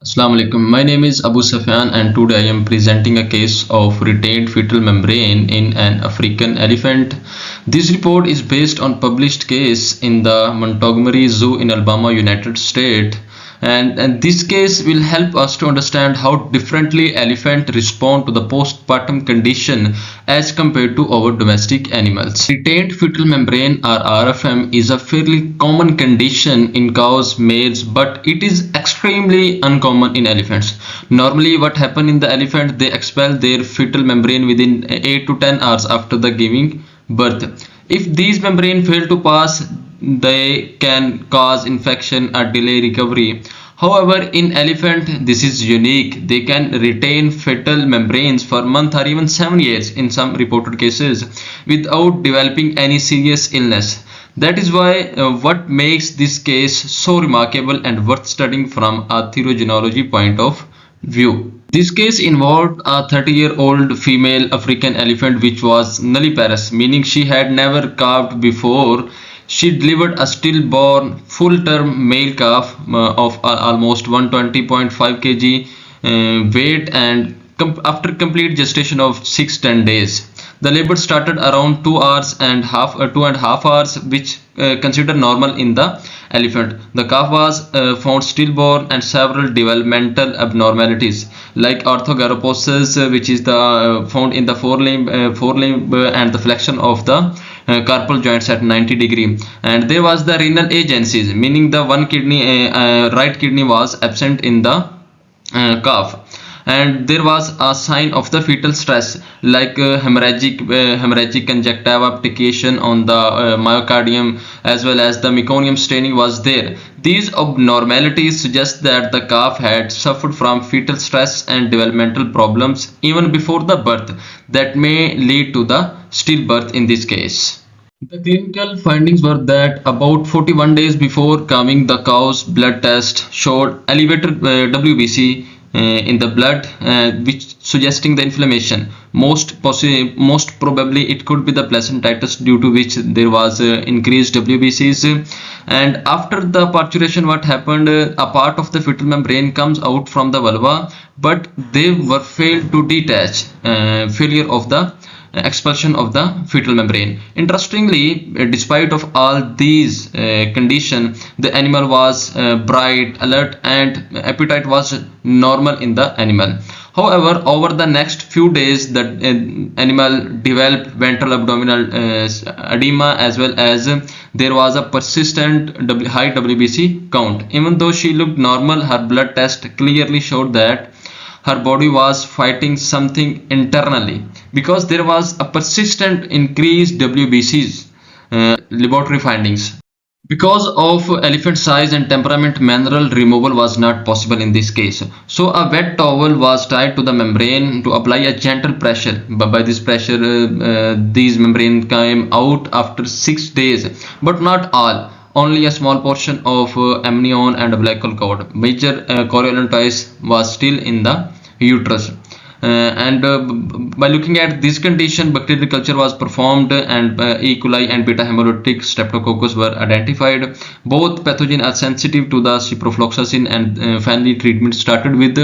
Assalamu alaikum. My name is Abu Sufyan and today I am presenting a case of retained fetal membrane in an African elephant. This report is based on published case in the Montgomery Zoo in Alabama, United States. And this case will help us to understand how differently elephants respond to the postpartum condition as compared to our domestic animals. Retained fetal membrane or RFM is a fairly common condition in cows, males, but it is extremely uncommon in elephants. Normally what happens in the elephant, they expel their fetal membrane within 8 to 10 hours after the giving birth. If these membrane fail to pass, they can cause infection or delay recovery. However, in elephant, this is unique. They can retain fetal membranes for months or even 7 years in some reported cases without developing any serious illness. That is why what makes this case so remarkable and worth studying from a theriogenology point of view. This case involved a 30-year-old female African elephant which was nulliparous, meaning she had never calved before. She delivered a stillborn full-term male calf of almost 120.5 kg weight and after complete gestation of 6-10 days. The labor started around 2.5 hours, which considered normal in the elephant. The calf was found stillborn and several developmental abnormalities like orthogaroposis, which is the found in the forelimb and the flexion of the carpal joints at 90 degree, and there was the renal agencies, meaning the one kidney, right kidney was absent in the calf, and there was a sign of the fetal stress like hemorrhagic conjunctiva application on the myocardium, as well as the meconium staining was there. These abnormalities suggest that the calf had suffered from fetal stress and developmental problems even before the birth that may lead to the stillbirth in this case. The clinical findings were that about 41 days before calving, the cow's blood test showed elevated WBC in the blood, which suggesting the inflammation. Most probably it could be the placentitis, due to which there was increased WBCs. And after the parturition, what happened? A part of the fetal membrane comes out from the vulva, but they were failed to detach. Failure of the expulsion of the fetal membrane. Interestingly, despite of all these conditions, the animal was bright, alert, and appetite was normal in the animal. However, over the next few days, the animal developed ventral abdominal edema, as well as there was a persistent high WBC count. Even though she looked normal, her blood test clearly showed that her body was fighting something internally, because there was a persistent increased WBCs. Laboratory findings. Because of elephant size and temperament, manual removal was not possible in this case. So a wet towel was tied to the membrane to apply a gentle pressure. But by this pressure, these membrane came out after 6 days, but not all. Only a small portion of amnion and umbilical cord. Major choriolentois was still in the uterus. By looking at this condition, bacterial culture was performed, and E. coli and beta hemolytic streptococcus were identified. Both pathogens are sensitive to the ciprofloxacin, and finally treatment started with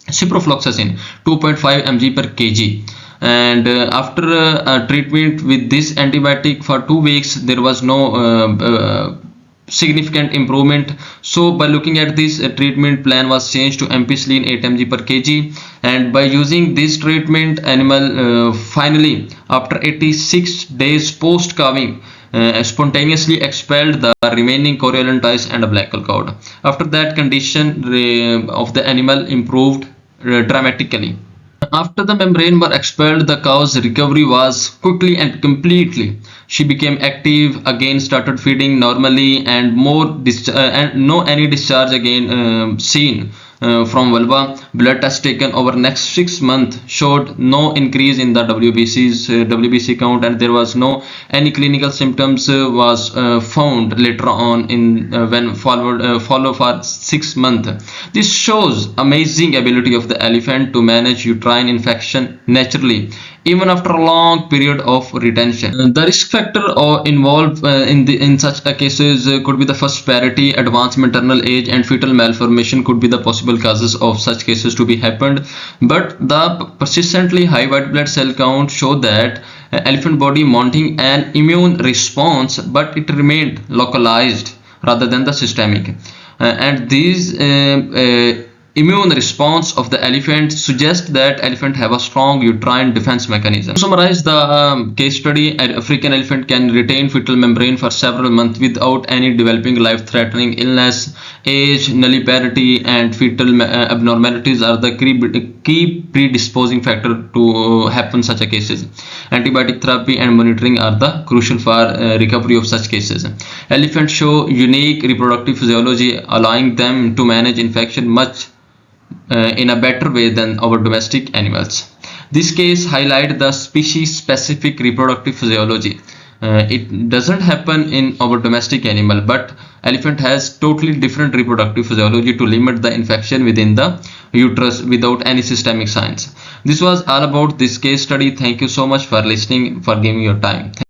ciprofloxacin 2.5 mg per kg. And after treatment with this antibiotic for 2 weeks, there was no significant improvement. So by looking at this, treatment plan was changed to ampicillin 8 mg per kg, and by using this treatment, animal finally after 86 days post calving spontaneously expelled the remaining choriolentois and umbilical cord. After that, condition of the animal improved dramatically. After the membrane were expelled, the cow's recovery was quickly and completely. She became active again, started feeding normally, and no any discharge again seen from vulva. Blood test taken over next 6 months showed no increase in the WBC count, and there was no any clinical symptoms was found later on in when follow for 6 months. This shows amazing ability of the elephant to manage uterine infection naturally even after a long period of retention. The risk factor involved in such cases could be the first parity, advanced maternal age, and fetal malformation could be the possible causes of such cases to be happened. But the persistently high white blood cell count show that elephant body mounting an immune response, but it remained localized rather than the systemic. And these immune response of the elephant suggests that elephant have a strong uterine defense mechanism. To summarize the case study, an African elephant can retain fetal membrane for several months without any developing life-threatening illness. Age, nulliparity, and fetal abnormalities are the key predisposing factor to happen such a cases. Antibiotic therapy and monitoring are the crucial for recovery of such cases. Elephants show unique reproductive physiology, allowing them to manage infection much in a better way than our domestic animals. This case highlights the species-specific reproductive physiology. It doesn't happen in our domestic animal, but elephant has totally different reproductive physiology to limit the infection within the uterus without any systemic signs. This was all about this case study. Thank you so much for listening, for giving your time.